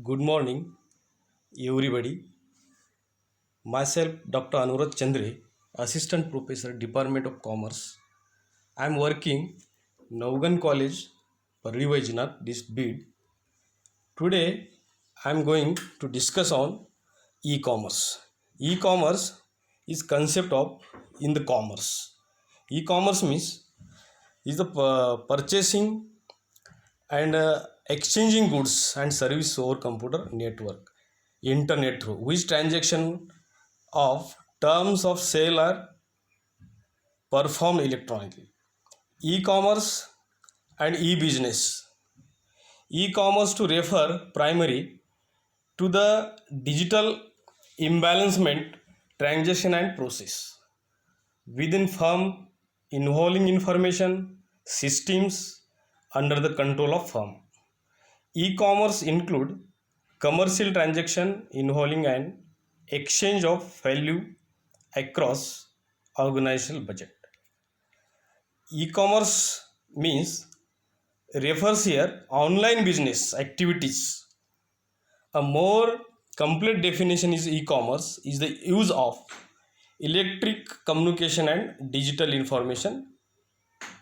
Good morning, everybody. Myself, Dr. Anurag Chandre, Assistant Professor, Department of Commerce. I am working Naugan College, Parli Vaijnath, this bid. Today, I am going to discuss on e-commerce. E-commerce is concept of in the commerce. E-commerce means is the purchasing and exchanging goods and service over computer network, internet through which transaction of terms of sale are performed electronically. E-commerce and e-business. E-commerce to refer primary to the digital imbalancement transaction and process within firm involving information systems under the control of firm. E-commerce include commercial transaction involving an exchange of value across organizational budget. E-commerce means refers here online business activities. A more complete definition is e-commerce is the use of electric communication and digital information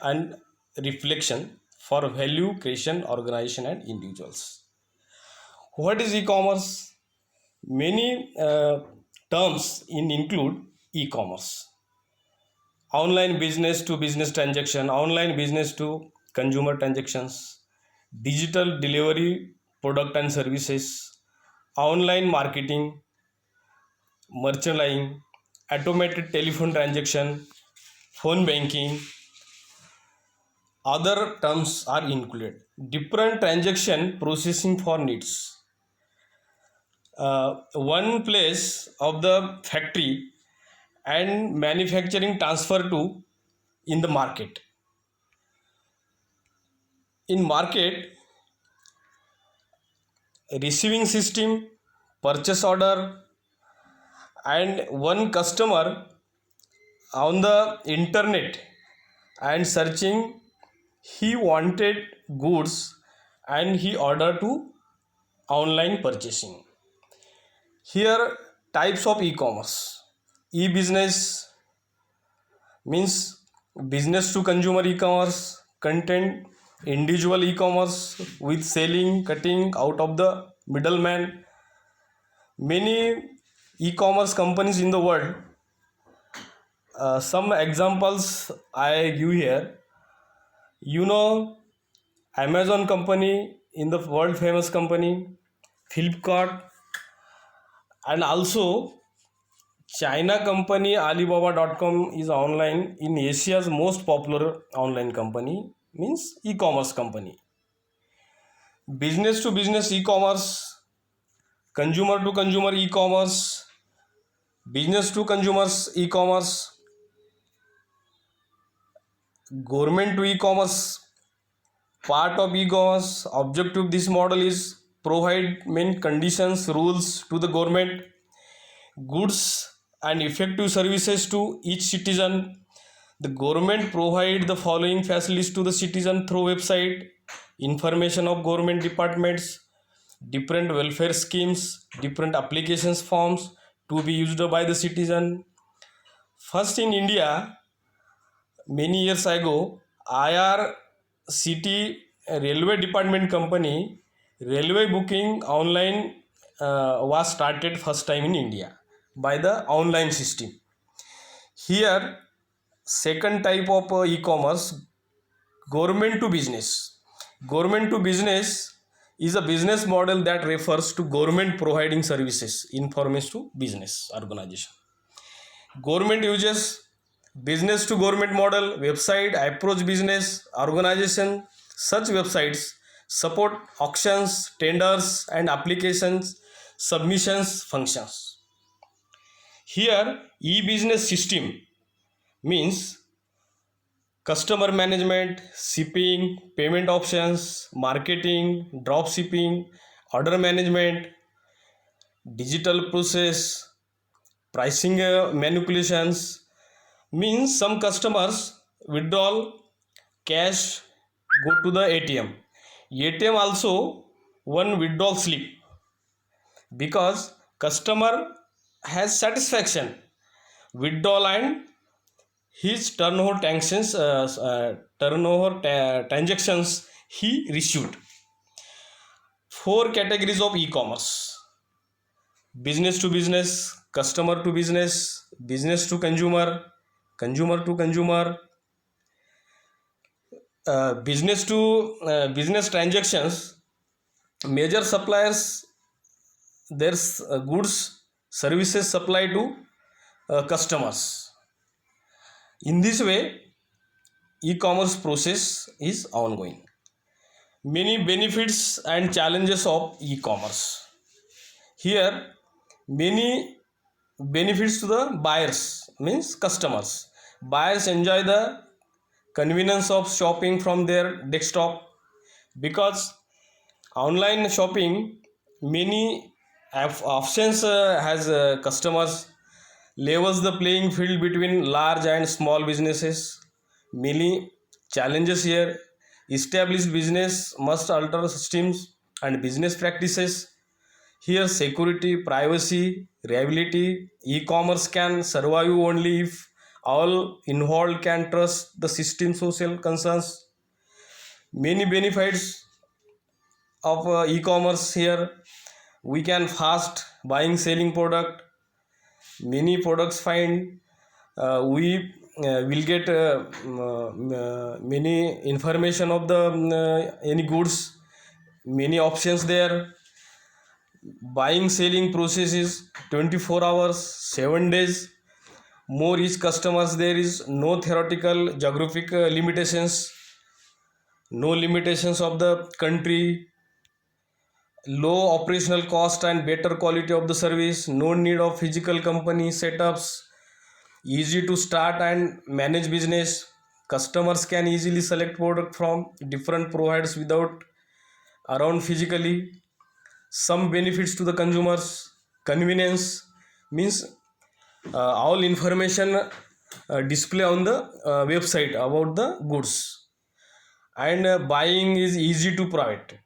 and reflection for value creation organization and individuals. What is e-commerce? Many terms include e-commerce. Online business to business transaction, online business to consumer transactions, digital delivery product and services, online marketing, merchandising, automated telephone transaction, phone banking. Other terms are included. Different transaction processing for needs. One place of the factory and manufacturing transfer to in the market. In market, receiving system, purchase order, and one customer on the internet and searching he wanted goods and he ordered to online purchasing. Here types of e-commerce. E-business means business to consumer e-commerce, content individual e-commerce with selling cutting out of the middleman. Many e-commerce companies in the world, some examples I give here. Amazon company in the world famous company, Flipkart, and also China company Alibaba.com is online in Asia's most popular online company, means e-commerce company. Business to business e-commerce, consumer to consumer e-commerce, business to consumers e-commerce, government to e-commerce, part of e-commerce. Objective of this model is provide main conditions, rules to the government, goods and effective services to each citizen. The government provide the following facilities to the citizen through website, information of government departments, different welfare schemes, different applications forms to be used by the citizen. First in India, many years ago, IRCT railway department company railway booking online was started first time in India by the online system. Here second type of e-commerce, government to business. Government to business is a business model that refers to government providing services information to business organization. Government uses business to government model website approach business organization. Such websites support auctions, tenders and applications submissions functions. Here e-business system means customer management, shipping, payment options, marketing, drop shipping, order management, digital process, pricing manipulations. Means some customers withdraw cash, go to the ATM. ATM also one withdrawal slip because customer has satisfaction, withdrawal and his transactions he received. Four categories of e-commerce: business to business, customer to business, business to consumer, consumer to consumer. Business to business transactions, major suppliers, there's goods services supply to customers. In this way, e-commerce process is ongoing. Many benefits and challenges of e-commerce. Here, many benefits to the buyers, means customers. Buyers enjoy the convenience of shopping from their desktop, because online shopping many options has customers, levels the playing field between large and small businesses. Many challenges here: established business must alter systems and business practices. Here, security, privacy, reliability. E-commerce can survive only if all involved can trust the system. Social concerns. Many benefits of e-commerce here: we can fast buying selling product, many products find, we will get many information of the any goods, many options there. Buying selling process is 24 hours 7 days. More each customers, there is no theoretical geographic limitations, no limitations of the country, low operational cost and better quality of the service, no need of physical company setups, easy to start and manage business. Customers can easily select product from different providers without around physically. Some benefits to the consumers: convenience, means all information display on the website about the goods, and buying is easy to provide,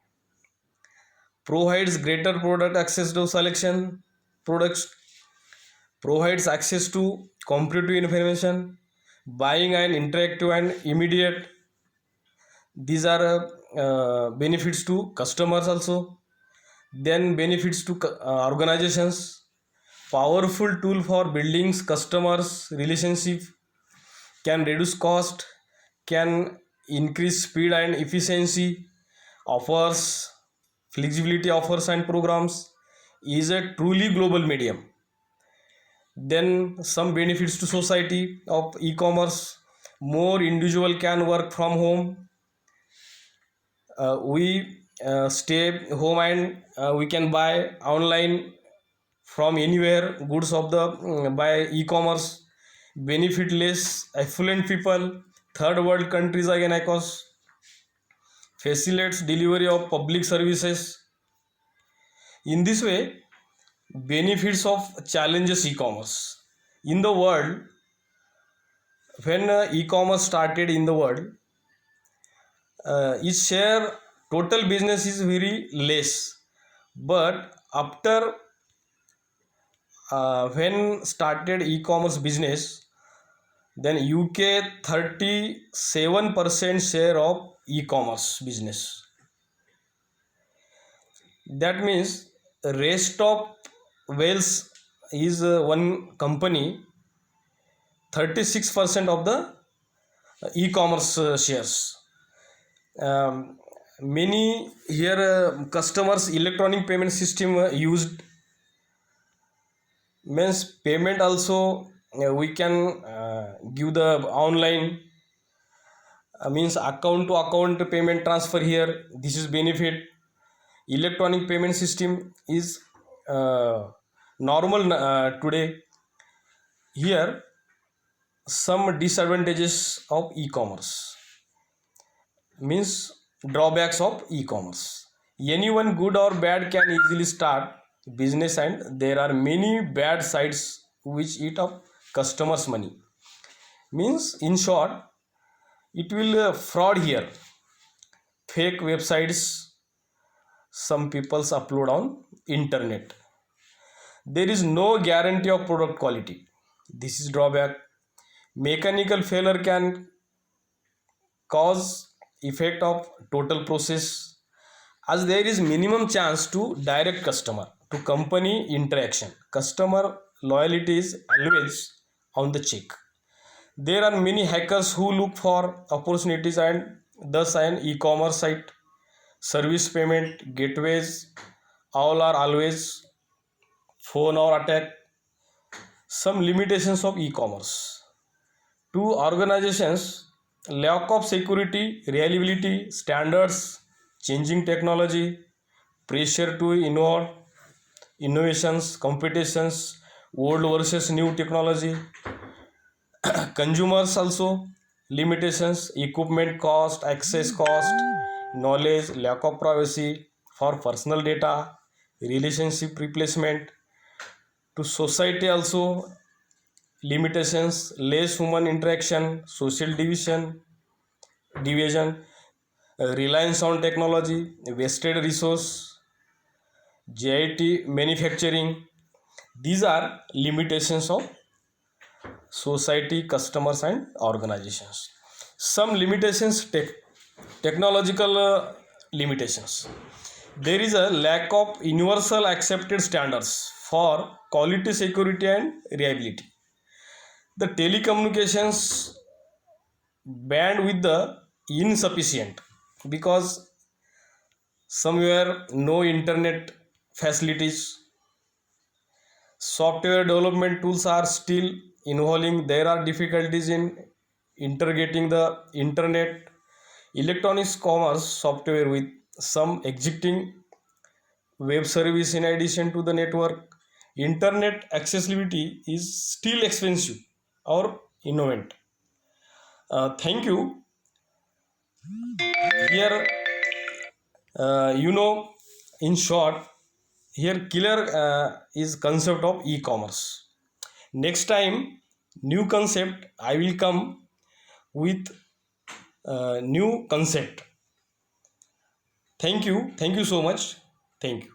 provides greater product access to selection products, provides access to competitive information, buying and interactive and immediate. These are benefits to customers also. Then benefits to organizations: powerful tool for building customers relationship, can reduce cost, can increase speed and efficiency, offers flexibility, offers and programs, is a truly global medium. Then some benefits to society of e-commerce: more individual can work from home, we stay home and we can buy online from anywhere goods of the by e-commerce. Benefit less affluent people, third world countries again across, facilitates delivery of public services. In this way, benefits of challenges e-commerce in the world. When e-commerce started in the world, its share total business is very less, but after when started e-commerce business, then UK 37% share of e-commerce business. That means rest of Wales is one company 36% of the e-commerce shares. Many here customers electronic payment system used, means payment also we can give the online, means account to account payment transfer here. This is benefit. Electronic payment system is normal today. Here some disadvantages of e-commerce, means drawbacks of e-commerce: anyone good or bad can easily start business and there are many bad sites which eat up customers money. Means in short, it will fraud here, fake websites some people's upload on internet. There is no guarantee of product quality. This is drawback. Mechanical failure can cause effect of total process, as there is minimum chance to direct customer to company interaction. Customer loyalty is always on the check. There are many hackers who look for opportunities, and thus an e-commerce site, service payment gateways, all are always phone or attack. Some limitations of e-commerce. To organizations, lack of security, reliability, standards, changing technology, pressure to involve, innovations, competitions, old versus new technology. Consumers also limitations, equipment cost, access cost, knowledge, lack of privacy for personal data, relationship replacement. To society also limitations, less human interaction, social division, reliance on technology, wasted resource, JIT manufacturing. These are limitations of society, customers, and organizations. Some limitations, technological limitations. There is a lack of universal accepted standards for quality, security, and reliability. The telecommunications bandwidth the insufficient, because somewhere no internet facilities. Software development tools are still evolving. There are difficulties in integrating the internet, electronics commerce software with some existing web service. In addition to the network, internet accessibility is still expensive or innovate. Thank you. Here, in short, here killer is concept of e-commerce. Next time, new concept I will come with new concept. Thank you so much. Thank you.